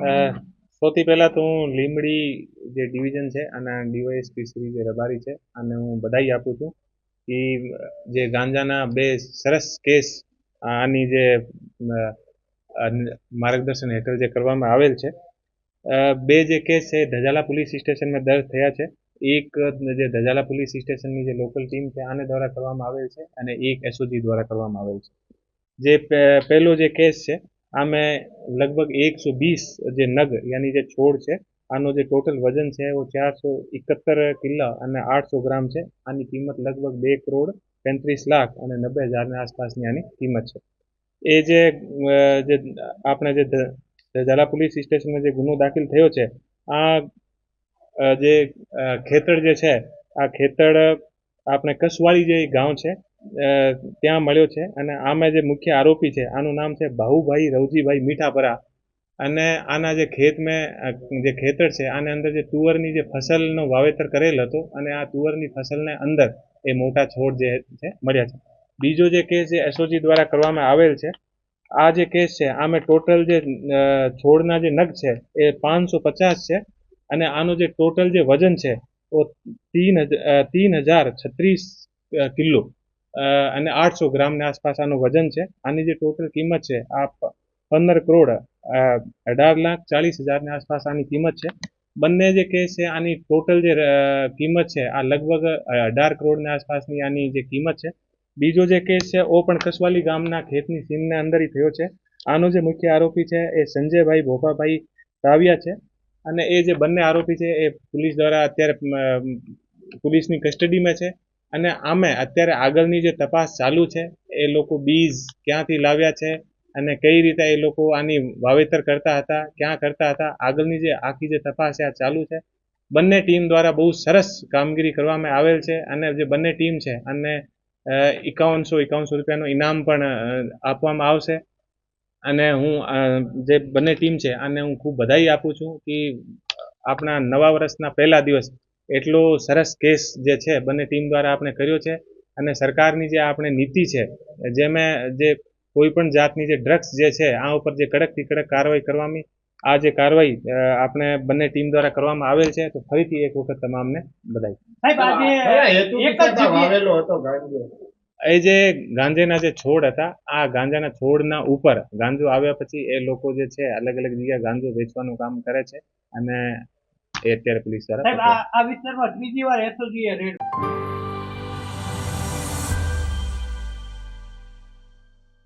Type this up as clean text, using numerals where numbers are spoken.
અ, સૌથી પહેલાં તો હું લીંબડી જે ડિવિઝન છે અને ડીવાયએસપી શ્રી જે રબારી છે અને હું બધાઈ આપું છું કે જે ગાંજાના બે સરસ કેસ આની જે અ, માર્ગદર્શન હેઠળ જે કરવામાં આવેલ છે, બે જે કેસ છે ધજાલા પોલીસ સ્ટેશનમાં દર્જ થયા છે. એક જે ધજાલા પોલીસ સ્ટેશનની જે લોકલ ટીમ છે આને દ્વારા કરવામાં આવેલ છે અને એક એસઓજી દ્વારા કરવામાં આવેલ છે. જે પહેલો જે કેસ છે આમાં લગભગ 120 જે નગ યાની જે છોડ છે આનો જે ટોટલ વજન છે वो 471 કિલો અને 800 ગ્રામ છે. આની કિંમત લગભગ 2,35,00,000 અને 90,000 આસપાસની આની કિંમત છે. એ જે આપણે જે ઝાલા પોલીસ સ્ટેશનમાં જે ગુનો દાખલ થયો છે, આ જે ખેતર જે છે આ ખેતર આપણે કસવાળી જે ગાંવ છે ત્યાં મળ્યો છે અને આમાં જે મુખ્ય આરોપી છે આનું નામ છે ભાઉભાઈ રવજીભાઈ મીઠાપરા અને આના જે જે ખેતર છે આની અંદર જે તુવરની જે ફસલનો વાવેતર કરેલ હતો અને આ તુવરની ફસલને અંદર એ મોટા છોડ જે છે મળ્યા છે. બીજો જે કેસ જે એસઓજી દ્વારા કરવામાં આવેલ છે, આ જે કેસ છે આમાં ટોટલ જે છોડના જે નગ છે એ 550 છે અને આનું જે ટોટલ જે વજન છે वो 3,036 કિલો અને 800 ગ્રામની આસપાસ આનું વજન છે. આની જે ટોટલ કિંમત છે આ 15,18,40,000ની આસપાસ આની કિંમત છે. બંને જે કેસ છે આની ટોટલ જે કિંમત છે આ લગભગ 18 કરોડની આસપાસની આની જે કિંમત છે. બીજો જે કેસ છે ઓ પણ કસવાલી ગામના ખેતની સીમને અંદર થયો છે. આનો જે મુખ્ય આરોપી છે એ સંજયભાઈ ભોપાભાઈ રાવિયા છે અને એ જે બંને આરોપી છે એ પોલીસ દ્વારા અત્યારે પોલીસની કસ્ટડીમાં છે અને આમે અત્યારે આગળની જે તપાસ ચાલુ છે એ લોકો બીજ ક્યાંથી લાવ્યા છે અને કઈ રીતે એ લોકો આની વાવેતર કરતા હતા, ક્યાં કરતા હતા, આગળની જે આખી જે તપાસ છે આ ચાલુ છે. બંને ટીમ દ્વારા બહુ સરસ કામગીરી કરવામાં આવેલ છે અને જે બંને ટીમ છે અને 5100 રૂપિયાનું ઇનામ પણ આપવામાં આવશે અને હું જે બંને ટીમ છે આને હું ખૂબ બધાઈ આપું છું કે આપણા નવા વર્ષના પહેલા દિવસ એટલો સરસ કેસ જે છે બંને ટીમ દ્વારા આપણે કર્યો છે અને સરકારની જે આપણે નીતિ છે જેમાં જે કોઈ પણ જાતની જે ડ્રગ્સ જે છે આ ઉપર જે કડકથી કડક કાર્યવાહી કરવાની આ જે કાર્યવાહી આપણે બંને ટીમ દ્વારા કરવામાં આવેલ છે. તો ફરીથી એક વખત તમામને બધાઈ. એ જે ગાંજાના જે છોડ હતા આ ગાંજાના છોડના ઉપર ગાંજો આવ્યા પછી એ લોકો જે છે અલગ અલગ જગ્યાએ ગાંજો વેચવાનું કામ કરે છે અને એ અત્યારે પોલીસ દ્વારા આ વિસ્તારમાં ત્રીજી વાર એસઓજી રેડ